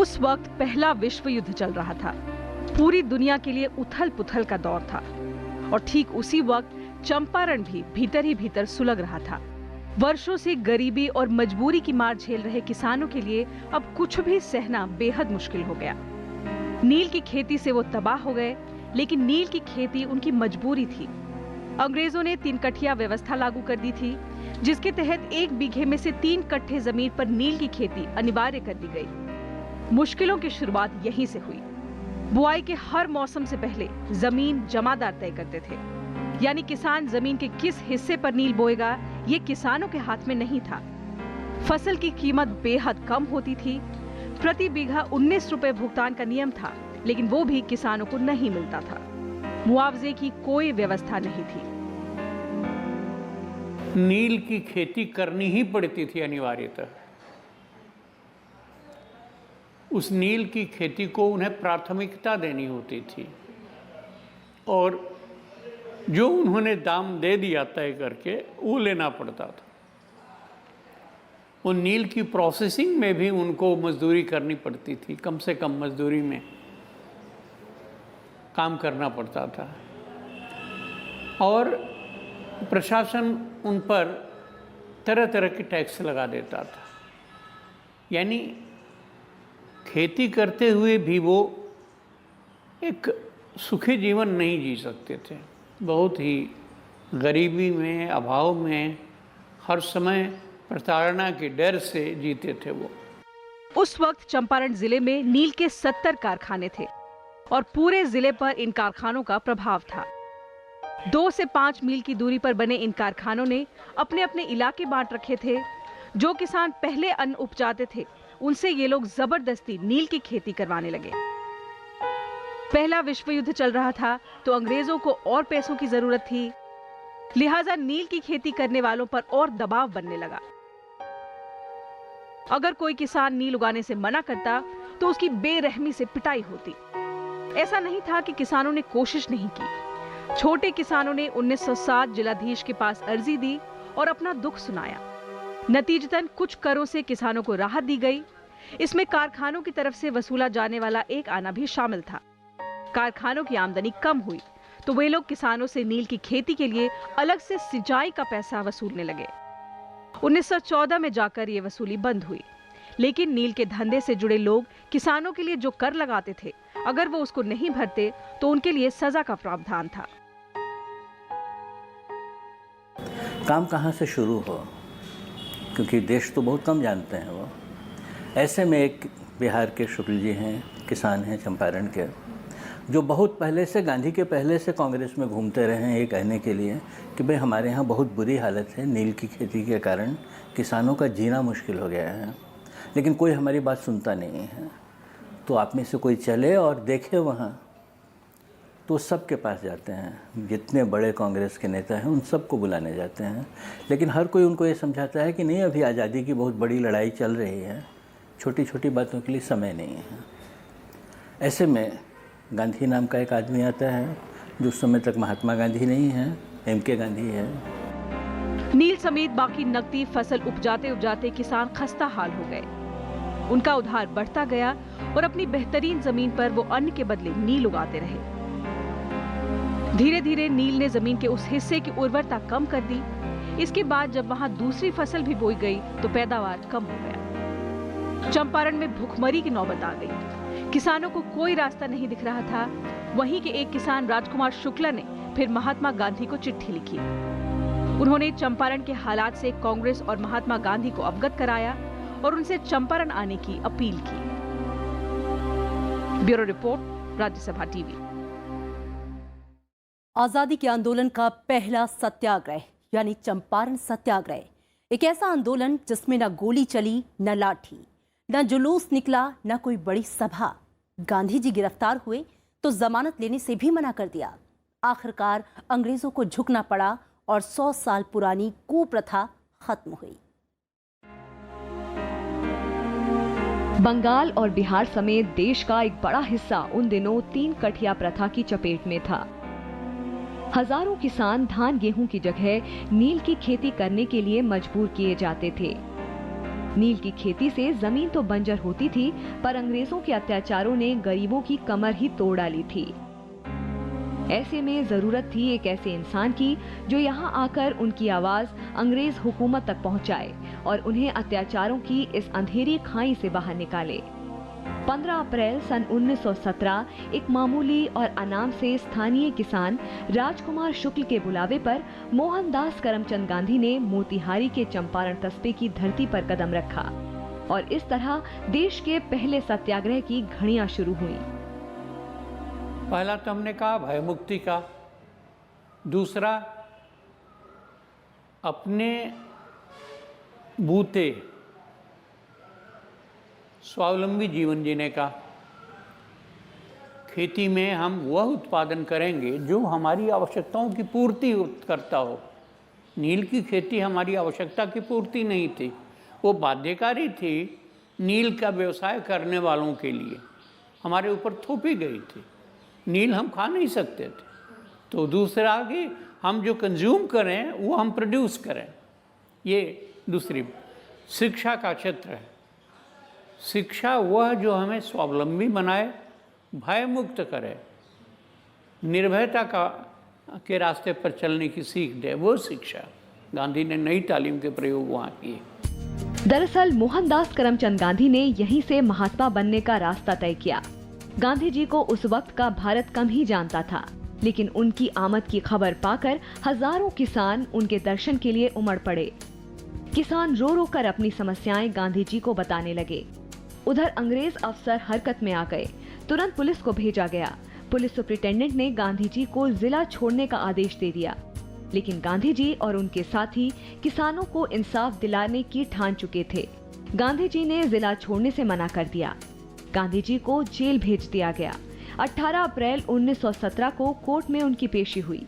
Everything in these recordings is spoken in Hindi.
उस वक्त पहला विश्व युद्ध चल रहा था। पूरी दुनिया के लिए उथल पुथल का दौर था और ठीक उसी वक्त चंपारण भी भीतर ही भीतर सुलग रहा था। वर्षों से गरीबी और मजबूरी की मार झेल रहे किसानों के लिए अब कुछ भी सहना बेहद मुश्किल हो गया। नील की खेती से वो तबाह हो गए, लेकिन नील की खेती उनकी मजबूरी थी। अंग्रेजों ने 3 कठिया व्यवस्था लागू कर दी थी, जिसके तहत 1 बीघे में से 3 कट्ठे जमीन पर नील की खेती अनिवार्य कर दी गई। मुश्किलों की शुरुआत यहीं से हुई। बुआई के हर मौसम से पहले जमीन जमादार तय करते थे, यानी किसान जमीन के किस हिस्से पर नील बोएगा ये किसानों के हाथ में नहीं था। फसल की कीमत बेहद कम होती थी। प्रति बीघा 19 रुपए भुगतान का नियम था, लेकिन वो भी किसानों को नहीं मिलता था। मुआवजे की कोई व्यवस्था नहीं थी। नील की खेती करनी ही पड़ती थी अनिवार्यतः। उस नील की खेती को उन्हें प्राथमिकता देनी होती थी और जो उन्होंने दाम दे दिया तय करके वो लेना पड़ता था। वो नील की प्रोसेसिंग में भी उनको मजदूरी करनी पड़ती थी, कम से कम मजदूरी में काम करना पड़ता था और प्रशासन उन पर तरह तरह के टैक्स लगा देता था। यानी खेती करते हुए भी वो एक सुखी जीवन नहीं जी सकते थे। बहुत ही गरीबी में, अभाव में, हर समय प्रताड़ना के डर से जीते थे वो। उस वक्त चंपारण जिले में नील के 70 कारखाने थे और पूरे जिले पर इन कारखानों का प्रभाव था। 2 से 5 मील की दूरी पर बने इन कारखानों ने अपने अपने इलाके बांट रखे थे। जो किसान पहले अन्न उपजाते थे, उनसे ये लोग जबरदस्ती नील की खेती करवाने लगे। पहला विश्व युद्ध चल रहा था, तो अंग्रेजों को और पैसों की जरूरत थी, लिहाजा नील की खेती करने वालों पर और दबाव बनने लगा। अगर कोई किसान नील उगाने से मना करता, तो उसकी बेरहमी से पिटाई होती। ऐसा नहीं था कि किसानों ने कोशिश नहीं की। छोटे किसानों ने 1907 जिलाधीश के पास अर्जी दी और अपना दुख सुनाया। नतीजतन कुछ करों से किसानों को राहत दी गई। इसमें कारखानों की तरफ से वसूला जाने वाला एक आना भी शामिल था। कारखानों की आमदनी कम हुई, तो वे लोग किसानों से नील की खेती के लिए अलग से सिंचाई का पैसा वसूलने लगे। 1914 में जाकर ये वसूली बंद हुई, लेकिन नील के धंधे से जुड़े लोग किसानों के लिए जो कर लगाते थे, अगर वो उसको नहीं भरते तो उनके लिए सजा का प्रावधान था। काम कहाँ से शुरू हो, क्योंकि देश तो बहुत कम जानते हैं वो। ऐसे में एक बिहार के शुक्ल जी हैं, किसान हैं चंपारण के, जो बहुत पहले से, गांधी के पहले से कांग्रेस में घूमते रहे हैं ये कहने के लिए कि भाई हमारे यहाँ बहुत बुरी हालत है, नील की खेती के कारण किसानों का जीना मुश्किल हो गया है, लेकिन कोई हमारी बात सुनता नहीं है। तो आप में से कोई चले और देखे वहाँ, तो सब के पास जाते हैं। जितने बड़े कांग्रेस के नेता हैं उन सबको बुलाने जाते हैं, लेकिन हर कोई उनको ये समझाता है कि नहीं, अभी आज़ादी की बहुत बड़ी लड़ाई चल रही है, छोटी छोटी बातों के लिए समय नहीं है। ऐसे में गांधी नाम का एक आदमी आता है, जो उस समय तक महात्मा गांधी नहीं है, MK गांधी है। नील समेत बाकी नकदी फसल उपजाते उपजाते किसान खस्ता हाल हो गए। उनका उधार बढ़ता गया और अपनी बेहतरीन जमीन पर वो अन्न के बदले नील उगाते रहे। धीरे धीरे नील ने जमीन के उस हिस्से की उर्वरता कम कर दी। इसके बाद जब वहां दूसरी फसल भी बोई गई, तो पैदावार कम हो गया। चंपारण में भूखमरी की नौबत आ गई। किसानों को कोई रास्ता नहीं दिख रहा था। वहीं के एक किसान राजकुमार शुक्ला ने फिर महात्मा गांधी को चिट्ठी लिखी। उन्होंने चंपारण के हालात से कांग्रेस और महात्मा गांधी को अवगत कराया और उनसे चंपारण आने की अपील की। Bureau report, Rajya Sabha TV. आजादी के आंदोलन का पहला सत्याग्रह यानी चंपारण सत्याग्रह, एक ऐसा आंदोलन जिसमें न गोली चली, न लाठी, न जुलूस निकला, न कोई बड़ी सभा। गांधी जी गिरफ्तार हुए तो जमानत लेने से भी मना कर दिया। आखिरकार अंग्रेजों को झुकना पड़ा और 100 साल पुरानी कुप्रथा खत्म हुई। बंगाल और बिहार समेत देश का एक बड़ा हिस्सा उन दिनों 3 कठिया प्रथा की चपेट में था। हजारों किसान धान गेहूं की जगह नील की खेती करने के लिए मजबूर किए जाते थे। नील की खेती से जमीन तो बंजर होती थी, पर अंग्रेजों के अत्याचारों ने गरीबों की कमर ही तोड़ डाली थी। ऐसे में जरूरत थी एक ऐसे इंसान की जो यहाँ आकर उनकी आवाज अंग्रेज हुकूमत तक पहुँचाए और उन्हें अत्याचारों की इस अंधेरी खाई से बाहर निकाले। 15 अप्रैल सन 1917 एक मामूली और अनाम से स्थानीय किसान राजकुमार शुक्ल के बुलावे पर मोहनदास करमचंद गांधी ने मोतिहारी के चंपारण कस्बे की धरती पर कदम रखा और इस तरह देश के पहले सत्याग्रह की घड़ियां शुरू हुई। पहला तो हमने कहा भय मुक्ति का, दूसरा अपने बूते स्वावलंबी जीवन जीने का। खेती में हम वह उत्पादन करेंगे जो हमारी आवश्यकताओं की पूर्ति करता हो। नील की खेती हमारी आवश्यकता की पूर्ति नहीं थी, वो बाध्यकारी थी नील का व्यवसाय करने वालों के लिए, हमारे ऊपर थोपी गई थी। नील हम खा नहीं सकते थे, तो दूसरा कि हम जो कंज्यूम करें वो हम प्रोड्यूस करें। ये दूसरी शिक्षा का क्षेत्र है। शिक्षा वह जो हमें स्वावलंबी बनाए, भय मुक्त करे, निर्भयता के रास्ते पर चलने की सीख दे, वो शिक्षा। गांधी ने नई तालीम के प्रयोग वहाँ किए। दरअसल मोहनदास करमचंद गांधी ने यहीं से महात्मा बनने का रास्ता तय किया। गांधी जी को उस वक्त का भारत कम ही जानता था, लेकिन उनकी आमद की खबर पाकर हजारों किसान उनके दर्शन के लिए उमड़ पड़े। किसान रो रो कर अपनी समस्याएं गांधी जी को बताने लगे। उधर अंग्रेज अफसर हरकत में आ गए। तुरंत पुलिस को भेजा गया। पुलिस सुपरिटेंडेंट ने गांधी जी को जिला छोड़ने का आदेश दे दिया, लेकिन गांधी जी और उनके साथी किसानों को इंसाफ दिलाने की ठान चुके थे। गांधी जी ने जिला छोड़ने से मना कर दिया। गांधी जी को जेल भेज दिया गया। 18 अप्रैल 1917 को कोर्ट में उनकी पेशी हुई।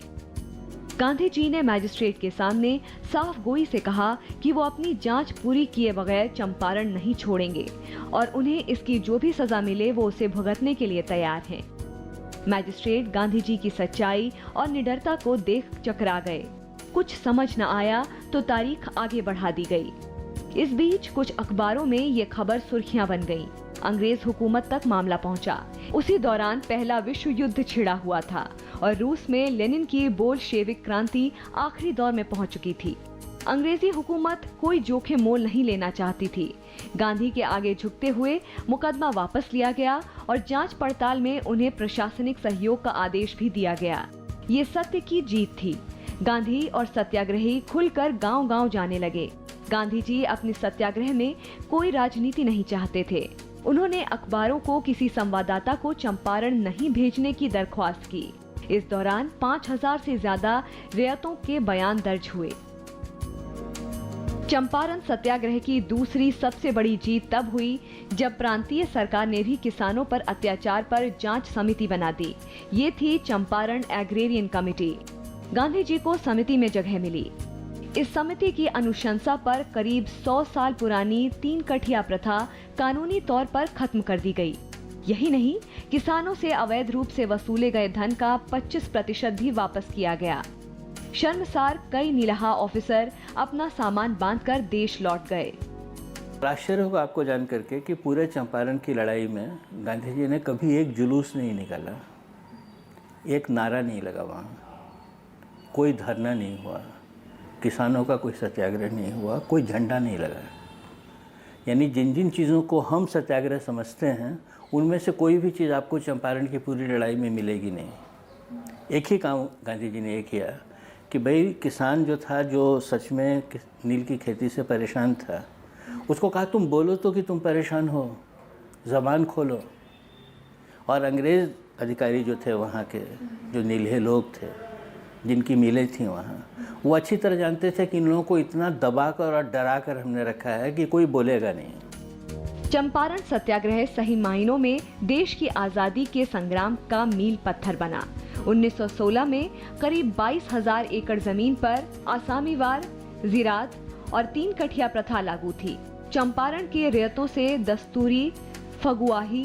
गांधी जी ने मैजिस्ट्रेट के सामने साफ गोई से कहा कि वो अपनी जांच पूरी किए बगैर चंपारण नहीं छोड़ेंगे और उन्हें इसकी जो भी सजा मिले वो उसे भुगतने के लिए तैयार हैं। मैजिस्ट्रेट गांधी जी की सच्चाई और निडरता को देख चकरा गए। कुछ समझ न आया तो तारीख आगे बढ़ा दी गई। इस बीच कुछ अखबारों में ये खबर सुर्खियां बन गईं। अंग्रेज हुकूमत तक मामला पहुंचा। उसी दौरान पहला विश्व युद्ध छिड़ा हुआ था और रूस में लेनिन की बोल्शेविक क्रांति आखिरी दौर में पहुंच चुकी थी। अंग्रेजी हुकूमत कोई जोखिम मोल नहीं लेना चाहती थी। गांधी के आगे झुकते हुए मुकदमा वापस लिया गया और जांच पड़ताल में उन्हें प्रशासनिक सहयोग का आदेश भी दिया गया। ये सत्य की जीत थी। गांधी और सत्याग्रही खुलकर गांव-गांव जाने लगे। गांधी जी अपने सत्याग्रह में कोई राजनीति नहीं चाहते थे। उन्होंने अखबारों को किसी संवाददाता को चंपारण नहीं भेजने की दरख्वास्त की। इस दौरान 5000 से ज्यादा रियायतों के बयान दर्ज हुए। चंपारण सत्याग्रह की दूसरी सबसे बड़ी जीत तब हुई जब प्रांतीय सरकार ने भी किसानों पर अत्याचार पर जांच समिति बना दी। ये थी चंपारण एग्रेरियन कमेटी। गांधी जी को समिति में जगह मिली। इस समिति की अनुशंसा पर करीब 100 साल पुरानी 3 कठिया प्रथा कानूनी तौर पर खत्म कर दी गई। यही नहीं, किसानों से अवैध रूप से वसूले गए धन का 25% भी वापस किया गया। शर्मसार कई नीलहा ऑफिसर अपना सामान बांधकर देश लौट गए। आश्चर्य होगा आपको जान करके कि पूरे चंपारण की लड़ाई में गांधी जी ने कभी एक जुलूस नहीं निकाला, एक नारा नहीं लगा, वहाँ कोई धरना नहीं हुआ, किसानों का कोई सत्याग्रह नहीं हुआ, कोई झंडा नहीं लगा। यानी जिन जिन चीज़ों को हम सत्याग्रह समझते हैं उनमें से कोई भी चीज़ आपको चंपारण की पूरी लड़ाई में मिलेगी नहीं। एक ही काम गांधी जी ने ये किया कि भाई किसान जो था, जो सच में नील की खेती से परेशान था, उसको कहा तुम बोलो तो कि तुम परेशान हो, ज़बान खोलो। और अंग्रेज़ अधिकारी जो थे वहाँ के, जो नीलहे लोग थे जिनकी मिलें थी वहाँ, वो अच्छी तरह जानते थे कि इन लोगों को इतना दबाकर और डरा कर हमने रखा है कि कोई बोलेगा नहीं। चंपारण सत्याग्रह सही मायनों में देश की आजादी के संग्राम का मील पत्थर बना। 1916 में करीब 22,000 एकड़ जमीन पर आसामीवार, जिरात और 3 कठिया प्रथा लागू थी। चंपारण के रियायतों से दस्तूरी, फगुआही,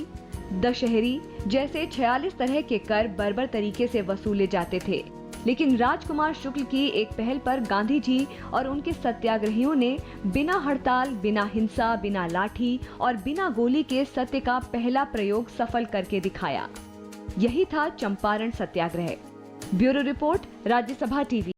दशहरी जैसे 46 तरह के कर बर्बर तरीके से वसूले जाते थे। लेकिन राजकुमार शुक्ल की एक पहल पर गांधी जी और उनके सत्याग्रहियों ने बिना हड़ताल, बिना हिंसा, बिना लाठी और बिना गोली के सत्य का पहला प्रयोग सफल करके दिखाया। यही था Champaran Satyagraha. Bureau report, Rajya Sabha TV.